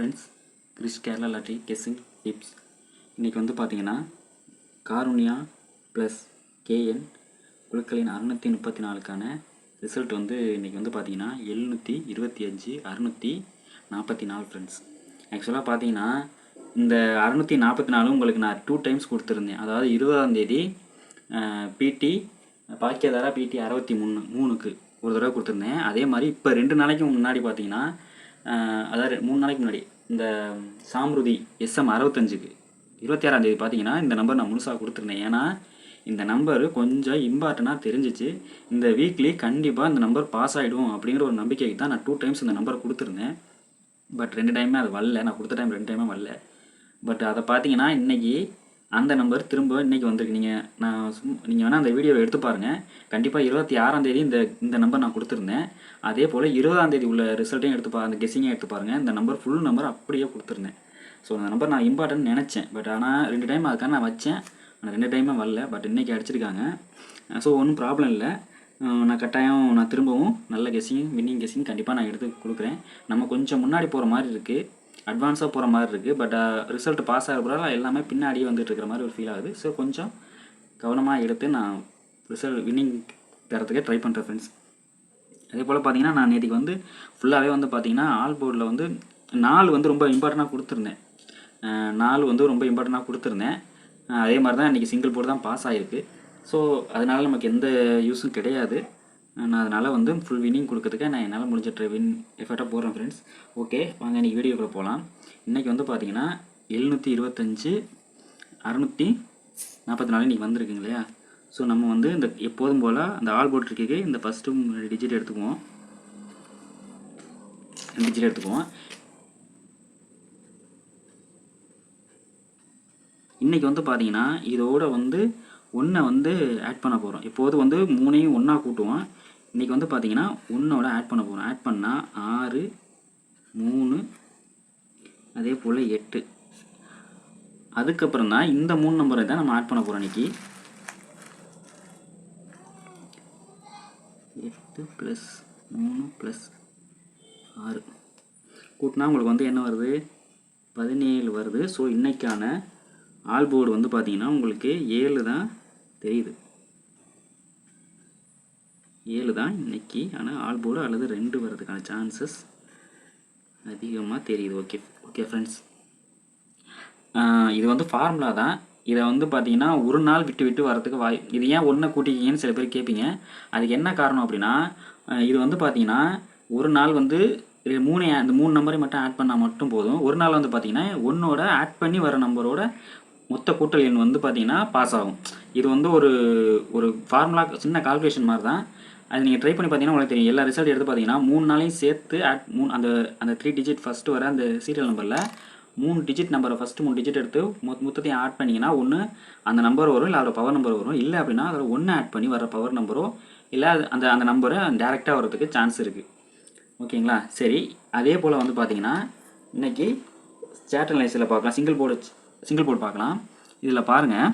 Friends, Chris Kerala lottery guessing tips. இன்றைக்கி வந்து பார்த்தீங்கன்னா காருண்யா ப்ளஸ் கேஎன் குழுக்களின் 634க்கான ரிசல்ட் வந்து இன்றைக்கி வந்து பார்த்தீங்கன்னா 725 644 ஃப்ரெண்ட்ஸ். ஆக்சுவலாக பார்த்தீங்கன்னா இந்த 644 உங்களுக்கு நான் 2 டைம்ஸ் கொடுத்துருந்தேன். அதாவது 20ஆம் தேதி பிடி பாக்கியதாரா பிடி 63க்கு ஒரு தடவை கொடுத்துருந்தேன். அதே மாதிரி இப்போ 2 நாளைக்கு முன்னாடி பார்த்தீங்கன்னா அதாவது 3 நாளைக்கு முன்னாடி இந்த சாம்ருதி SM 65க்கு 26ஆம் தேதி பார்த்தீங்கன்னா இந்த நம்பர் நான் முழுசாக கொடுத்துருந்தேன். ஏன்னா இந்த நம்பர் கொஞ்சம் இம்பார்ட்டண்ட்டாக தெரிஞ்சிச்சு. இந்த வீக்லி கண்டிப்பாக இந்த நம்பர் பாஸ் ஆகிடும் அப்படிங்கிற ஒரு நம்பிக்கைக்கு தான் நான் 2 டைம்ஸ் இந்த நம்பர் கொடுத்துருந்தேன். பட் 2 டைமே அது வரல. நான் கொடுத்த டைம் 2 டைமே வரல. பட் அதை பார்த்தீங்கன்னா இன்றைக்கி அந்த நம்பர் திரும்ப இன்றைக்கி வந்திருக்கு. நீங்கள் வேணால் அந்த வீடியோவை எடுத்து பாருங்கள். கண்டிப்பாக 26ஆம் தேதி இந்த நம்பர் நான் கொடுத்துருந்தேன். அதே போல் 20ஆம் தேதி உள்ள ரிசல்ட்டையும் அந்த கெஸ்ஸிங்கையும் எடுத்து பாருங்கள். இந்த நம்பர் ஃபுல் நம்பர் அப்படியே கொடுத்துருந்தேன். ஸோ அந்த நம்பர் நான் இம்பார்ட்டன்ட் நினச்சேன். பட் ஆனால் 2 டைம் அதுக்காக நான் வச்சேன். ஆனால் 2 டைமே வரல. பட் இன்றைக்கி அடிச்சிருக்காங்க. ஸோ ஒன்றும் ப்ராப்ளம் இல்லை. நான் திரும்பவும் நல்ல வின்னிங் கெஸ்ஸிங் கண்டிப்பாக நான் எடுத்து கொடுக்குறேன். நம்ம கொஞ்சம் முன்னாடி போகிற மாதிரி இருக்குது, அட்வான்ஸாக போகிற மாதிரி இருக்குது. பட் ரிசல்ட் பாஸ் ஆகிறப்ப எல்லாமே பின்னாடியே வந்துட்டு இருக்கிற மாதிரி ஒரு ஃபீல் ஆகுது. ஸோ கொஞ்சம் கவனமாக எடுத்து நான் வின்னிங் தரத்துக்கே ட்ரை பண்ணுறேன் ஃப்ரெண்ட்ஸ். அதே போல் பார்த்தீங்கன்னா நான் நேற்றுக்கு வந்து ஃபுல்லாகவே வந்து பார்த்தீங்கன்னா ஆல் போர்டில் வந்து 4 வந்து ரொம்ப இம்பார்ட்டண்ட்டாக கொடுத்துருந்தேன். 4 வந்து ரொம்ப இம்பார்ட்டண்ட்டாக கொடுத்துருந்தேன். அதே மாதிரி தான் இன்றைக்கி சிங்கிள் போர்டு தான் பாஸ் ஆகிருக்கு. ஸோ அதனால் நமக்கு எந்த யூஸும் கிடையாது. நான் அதனால் வந்து ஃபுல் வின்னிங் கொடுக்கறதுக்கு நான் என்னால் முடிஞ்ச எஃபர்ட்டாக போடுறேன் ஃப்ரெண்ட்ஸ். ஓகே, வாங்க இன்றைக்கி வீடியோக்குள்ளே போகலாம். இன்றைக்கி வந்து பார்த்தீங்கன்னா 725 644 இன்றைக்கி வந்திருக்குங்க இல்லையா. ஸோ நம்ம வந்து இந்த எப்போதும் போல் அந்த ஆல் போர்ட் ட்ரிக்கு இந்த ஃபஸ்ட்டு 2 டிஜிட் எடுத்துக்குவோம். 2 டிஜிட் எடுத்துக்குவோம். இன்றைக்கி வந்து பார்த்தீங்கன்னா இதோட வந்து 1 வந்து ஆட் பண்ண போகிறோம். எப்போது வந்து 3ஐயும் 1ஆ கூட்டுவோம். இன்றைக்கி வந்து பார்த்தீங்கன்னா 1ஓட ஆட் பண்ண போகிறோம். ஆட் பண்ணால் 6 3 அதே போல் 8. அதுக்கப்புறம் தான் இந்த 3 நம்பரை தான் நம்ம ஆட் பண்ண போகிறோம். இன்றைக்கி 8 + 3 + 6 கூட்டினா உங்களுக்கு வந்து என்ன வருது? 17 வருது. ஸோ இன்றைக்கான ஆல் போர்டு வந்து பார்த்தீங்கன்னா உங்களுக்கு 7 தான் தெரியுது. 7 தான் இன்றைக்கி. ஆனால் ஆல் போர்டு அல்லது 2 வர்றதுக்கான சான்சஸ் அதிகமாக தெரியுது. ஓகே ஃப்ரெண்ட்ஸ், இது வந்து ஃபார்முலா தான். இதை வந்து பார்த்தீங்கன்னா ஒரு நாள் விட்டு வரதுக்கு இது ஏன் 1 கூட்டிக்கிங்கன்னு சில பேர் கேட்பீங்க. அதுக்கு என்ன காரணம் அப்படின்னா இது வந்து பார்த்தீங்கன்னா ஒரு நாள் வந்து இந்த 3 நம்பரையும் மட்டும் ஆட் பண்ணால் மட்டும் போதும். ஒரு நாள் வந்து பார்த்தீங்கன்னா 1ஓட ஆட் பண்ணி வர நம்பரோட மொத்த கூட்டல் எண் வந்து பார்த்தீங்கன்னா பாஸ் ஆகும். இது வந்து ஒரு ஃபார்முலா, சின்ன கால்குலேஷன் மாதிரி தான். அது நீங்கள் ட்ரை பண்ணி பார்த்தீங்கன்னா உங்களுக்கு தெரியும். எல்லா ரிசல்ட் எடுத்து பார்த்தீங்கன்னா 3 நாளையும் சேர்த்து அந்த 3 டிஜிட் ஃபஸ்ட்டு வர அந்த சீரியல் நம்பரில் 3 டிஜிட் நம்பரை ஃபஸ்ட்டு 3 டிஜிட் எடுத்து மொத்தத்தையும் ஆட் பண்ணிங்கன்னா ஒன்று அந்த நம்பர் வரும், இல்லை அதோட பவர் நம்பர் வரும். இல்லை அப்படின்னா அதில் 1 ஆட் பண்ணி வர பவர் நம்பரோ இல்லை அந்த நம்பரை டேரெக்டாக வரதுக்கு சான்ஸ் இருக்குது. ஓகேங்களா? சரி, அதே போல் வந்து பார்த்தீங்கன்னா இன்றைக்கி சேட்டலைஸில் பார்க்கலாம். சிங்கிள் போர்டு பார்க்கலாம். இதில் பாருங்கள்.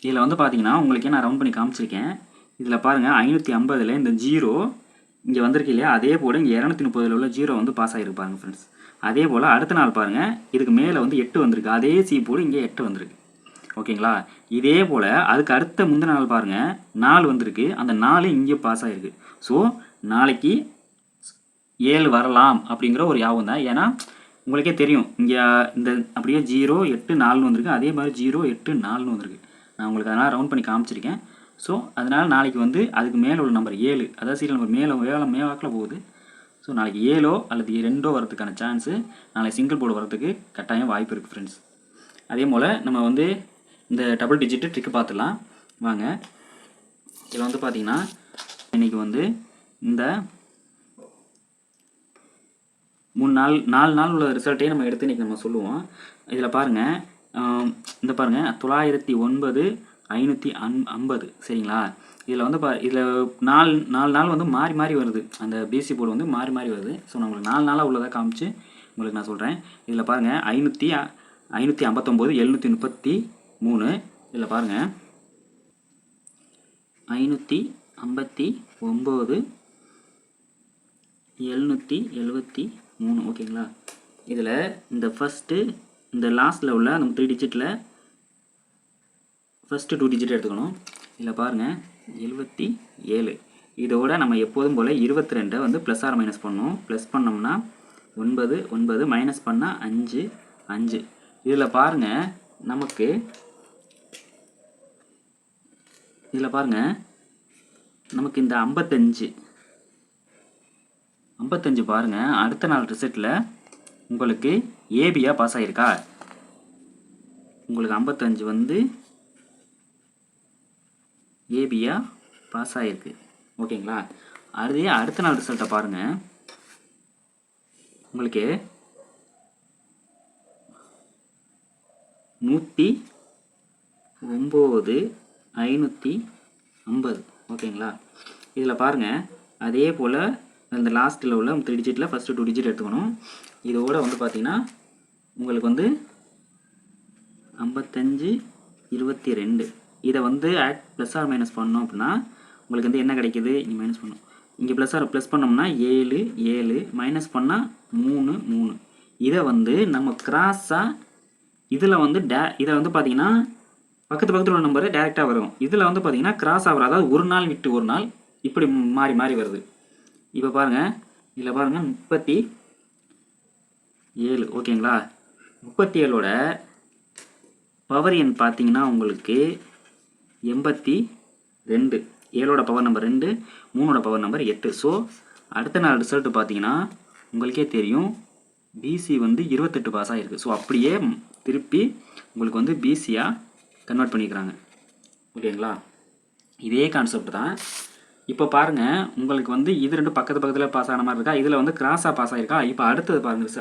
இதில் வந்து பார்த்தீங்கன்னா உங்களுக்கே நான் ரவுண்ட் பண்ணி காமிச்சிருக்கேன். இதில் பாருங்கள் 550ல் இந்த 0 இங்கே வந்திருக்கு இல்லையா. அதே போல் இங்கே 230ல் உள்ள 0 வந்து பாஸ் ஆகிருக்கு பாருங்கள் ஃப்ரெண்ட்ஸ். அதே போல் அடுத்த நாள் பாருங்கள், இதுக்கு மேலே வந்து 8 வந்திருக்கு. அதே சி போர்டு இங்கே 8 வந்திருக்கு. ஓகேங்களா? இதே போல் அதுக்கு அடுத்த முந்தின நாள் பாருங்கள் 4 வந்திருக்கு. அந்த 4 இங்கே பாஸ் ஆகிருக்கு. ஸோ நாளைக்கு 7 வரலாம் அப்படிங்கிற ஒரு யாபம் தான். ஏன்னா உங்களுக்கே தெரியும் இங்கே இந்த அப்படியே 0 8 4 வந்திருக்கு. அதே மாதிரி 0 8 4 வந்திருக்கு. நான் உங்களுக்கு அதனால் ரவுண்ட் பண்ணி காமிச்சிருக்கேன். ஸோ அதனால் நாளைக்கு வந்து அதுக்கு மேலே உள்ள நம்பர் 7, அதாவது சீரியல் நம்பர் மேவாக்கில் போகுது. ஸோ நாளைக்கு 7 அல்லது 2 வரதுக்கான சான்ஸு நாளைக்கு சிங்கிள் போர்டு வரதுக்கு கட்டாயம் வாய்ப்பு இருக்குது ஃப்ரெண்ட்ஸ். அதே போல் நம்ம வந்து இந்த டபுள் டிஜிட்டு ட்ரிக்கு பார்த்துடலாம் வாங்க. இதில் வந்து பார்த்திங்கன்னா இன்றைக்கி வந்து இந்த 4 நாள் உள்ள ரிசல்ட்டையே நம்ம எடுத்து இன்றைக்கி நம்ம சொல்லுவோம். இதில் பாருங்கள், இந்த பாருங்கள் 909 550 சரிங்களா. இதில் வந்து இதில் 4 நாள் வந்து மாறி வருது. அந்த பிசி போர்டு வந்து மாறி வருது. ஸோ நான் உங்களுக்கு 4 நாளாக உள்ளதாக காமிச்சு உங்களுக்கு நான் சொல்கிறேன். இதில் பாருங்கள் 559 733. இதில் பாருங்கள் 559 773. ஓகேங்களா. இதில் இந்த ஃபஸ்ட்டு இந்த லாஸ்ட்டில் உள்ள அந்த 3 டிஜிட்டில் ஃபஸ்ட்டு 2 டிஜிட் எடுத்துக்கணும். இதில் பாருங்கள் 77. இதோட நம்ம எப்போதும் போல் 22 வந்து ப்ளஸ் ஆர் மைனஸ் பண்ணணும். ப்ளஸ் பண்ணோம்னா 9 9 மைனஸ் பண்ணால் 5 5. இதில் பாருங்கள் நமக்கு இந்த 55 பாருங்கள் அடுத்த நாள் ரிசல்ட்டில் உங்களுக்கு ஏபியாக பாஸ் ஆகிருக்கா. உங்களுக்கு 55 வந்து ஏபியாக பாஸ் ஆகிருக்கு. ஓகேங்களா. அதே அடுத்த நாள் ரிசல்ட்டை பாருங்கள். உங்களுக்கு 109 550. ஓகேங்களா. இதில் பாருங்கள் அதே போல் அந்த லாஸ்ட்டில் உள்ள 3 டிஜிட்டில் ஃபஸ்ட்டு 2 டிஜிட் எடுத்துக்கணும். இதோட வந்து பார்த்திங்கன்னா உங்களுக்கு வந்து 55 22. இதை வந்து ப்ளஸ் ஆர் மைனஸ் பண்ணோம் அப்படின்னா உங்களுக்கு வந்து என்ன கிடைக்கிது. இங்கே மைனஸ் பண்ணோம், இங்கே ப்ளஸ் பண்ணோம்னா 7 7 மைனஸ் பண்ணால் 3 3. இதை வந்து நம்ம கிராஸாக இதில் வந்து இதை வந்து பார்த்திங்கன்னா பக்கத்தில் உள்ள நம்பரு டேரெக்டாக வரும். இதில் வந்து பார்த்திங்கன்னா கிராஸ் ஆகிற, அதாவது ஒரு நாள் விட்டு ஒரு நாள் இப்படி மாறி மாறி வருது. இப்போ பாருங்கள் இதில் பாருங்கள் 37. ஓகேங்களா. 37ஓட பவர் எண் பார்த்தீங்கன்னா உங்களுக்கு 82. 7ஓட பவர் நம்பர் 2, 3ஓட பவர் நம்பர் 8. ஸோ அடுத்த நாள் ரிசல்ட் பார்த்தீங்கன்னா உங்களுக்கே தெரியும் பிசி வந்து 28 பாஸ் ஆகிருக்கு. ஸோ அப்படியே திருப்பி உங்களுக்கு வந்து பிசியாக கன்வெர்ட் பண்ணிக்கிறாங்க. ஓகேங்களா. இதே கான்செப்ட் தான். இப்போ பாருங்கள் உங்களுக்கு வந்து இது ரெண்டு பக்கத்தில் பாஸ் ஆன மாதிரி இருக்கா. இதில் வந்து கிராஸாக பாஸ் ஆகிருக்கா. இப்போ அடுத்தது பாருங்கள்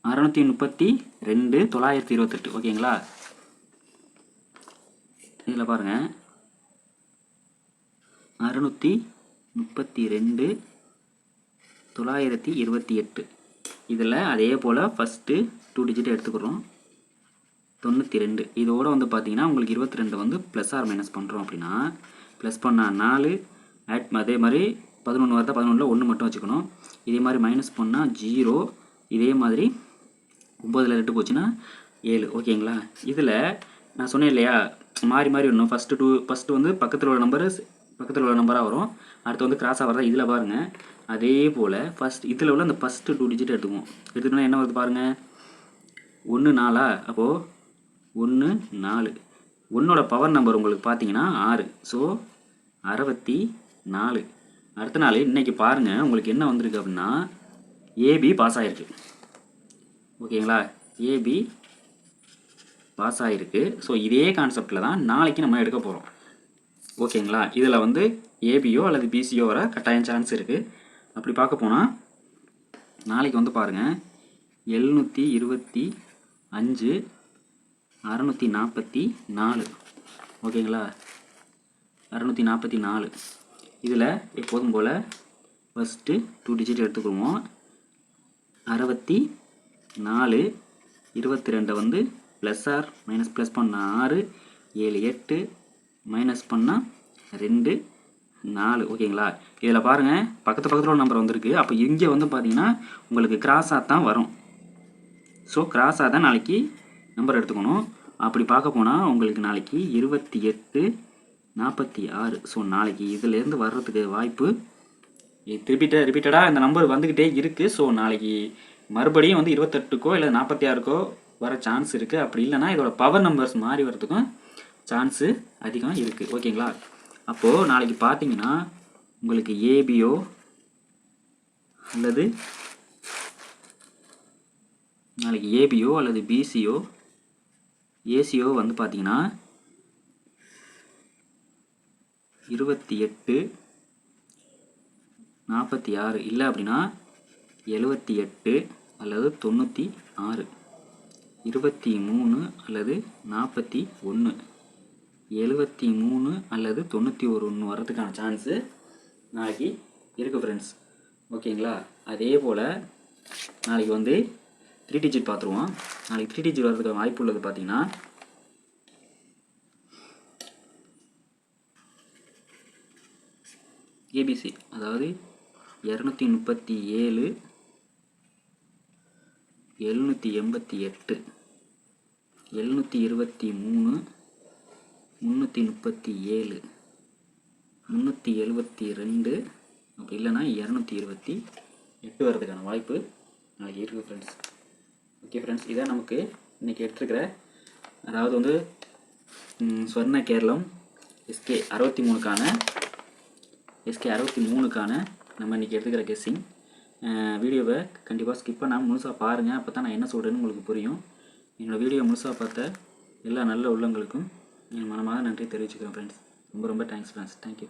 632 928. ஓகேங்களா. இதில் பாருங்கள் 632 928. இதில் அதே போல் ஃபஸ்ட்டு 2 டிஜிட் எடுத்துக்கிறோம் 92. இதோடு வந்து பார்த்தீங்கன்னா உங்களுக்கு 22 வந்து ப்ளஸ் ஆர் மைனஸ் பண்ணுறோம் அப்படின்னா ப்ளஸ் பண்ணால் 4 அதே மாதிரி 11 வரதா 11ல் 1 மட்டும் வச்சுக்கணும். இதே மாதிரி மைனஸ் பண்ணால் 0. இதே மாதிரி 9ல் 2 போச்சுன்னா 7. ஓகேங்களா. இதில் நான் சொன்னேன் இல்லையா மாறி மாறி வரணும். ஃபஸ்ட்டு வந்து பக்கத்தில் உள்ள நம்பராக வரும். அடுத்து வந்து கிராஸாக வரதா. இதில் பாருங்கள் அதே போல் இதில் உள்ள அந்த ஃபஸ்ட்டு 2 டிஜிட் எடுத்துக்கோங்க. என்ன வருது பாருங்கள் 1 4. அப்போது 1 4. 1ஓட பவர் நம்பர் உங்களுக்கு பார்த்தீங்கன்னா 6. ஸோ 64. அடுத்த நாள் இன்றைக்கி பாருங்கள் உங்களுக்கு என்ன வந்திருக்கு அப்படின்னா ஏபி பாஸ் ஆகிருக்கு. ஓகேங்களா. ஏபி பாஸ் ஆகிருக்கு. ஸோ இதே கான்செப்டில் தான் நாளைக்கு நம்ம எடுக்க போகிறோம். ஓகேங்களா. இதில் வந்து ஏபியோ அல்லது பிசியோ வர கட்டாயம் சான்ஸ் இருக்குது. அப்படி பார்க்க போனால் நாளைக்கு வந்து பாருங்கள் 725 644. ஓகேங்களா. 644. இதில் எப்போதும் போல் ஃபஸ்ட்டு 2 டிஜிட் எடுத்துக்குவோம். 64 22 வந்து ப்ளஸ் ஆர் மைனஸ் ப்ளஸ் பண்ணால் 6 7 8 மைனஸ் பண்ணால் 2 4. ஓகேங்களா. இதில் பாருங்கள் பக்கத்தில் ஒரு நம்பர் வந்திருக்கு. அப்போ இங்கே வந்து பார்த்தீங்கன்னா உங்களுக்கு கிராஸாக தான் வரும். ஸோ கிராஸாக தான் நாளைக்கு நம்பர் எடுத்துக்கணும். அப்படி பார்க்க போனால் உங்களுக்கு நாளைக்கு 28 46. ஸோ நாளைக்கு இதிலேருந்து வர்றதுக்கு வாய்ப்பு ரிப்பீட்டடாக இந்த நம்பர் வந்துக்கிட்டே இருக்குது. ஸோ நாளைக்கு மறுபடியும் வந்து 28க்கோ இல்லை 46க்கோ வர சான்ஸ் இருக்குது. அப்படி இல்லைனா இதோட பவர் நம்பர்ஸ் மாறி வரதுக்கும் சான்ஸு அதிகம் இருக்குது. ஓகேங்களா. அப்போது நாளைக்கு பார்த்தீங்கன்னா உங்களுக்கு ஏபியோ அல்லது பிசியோ ஏசியோ வந்து பார்த்தீங்கன்னா 28 46 இல்லை அப்படின்னா 78 அல்லது 96 23 அல்லது 41 73 அல்லது 91 வர்றதுக்கான சான்ஸு நாளைக்கு இருக்குது ஃப்ரெண்ட்ஸ். ஓகேங்களா. அதே போல் நாளைக்கு வந்து 3 டிஜிட் பார்த்துருவோம். நாளைக்கு 3 டிஜிட் வர்றதுக்கு வாய்ப்பு உள்ளது பார்த்தீங்கன்னா ஏபிசி, அதாவது 237 788, 723, 337, 372, அப்படி இல்லைனா 228 வர்றதுக்கான வாய்ப்பு நாளைக்கு இருக்குது ஃப்ரெண்ட்ஸ். ஓகே ஃப்ரெண்ட்ஸ், இதான் நமக்கு இன்றைக்கி எடுத்துருக்கிற, அதாவது வந்து ஸ்வர்ண கேரளம் SK 63க்கான நம்ம இன்றைக்கி எடுத்துக்கிற கெஸ்ஸிங். வீடியோவை கண்டிப்பாக ஸ்கிப் பண்ணாமல் முழுசாக பாருங்கள். அப்போ தான் நான் என்ன சொல்கிறேன்னு உங்களுக்கு புரியும். என்னோடய வீடியோ முழுசாக பார்த்த எல்லா நல்ல உள்ளங்களுக்கும் என் மனமாக நன்றி தெரிவிச்சுக்கிறேன் ஃப்ரெண்ட்ஸ். ரொம்ப ரொம்ப தேங்க்ஸ் ஃப்ரெண்ட்ஸ். தேங்க்யூ.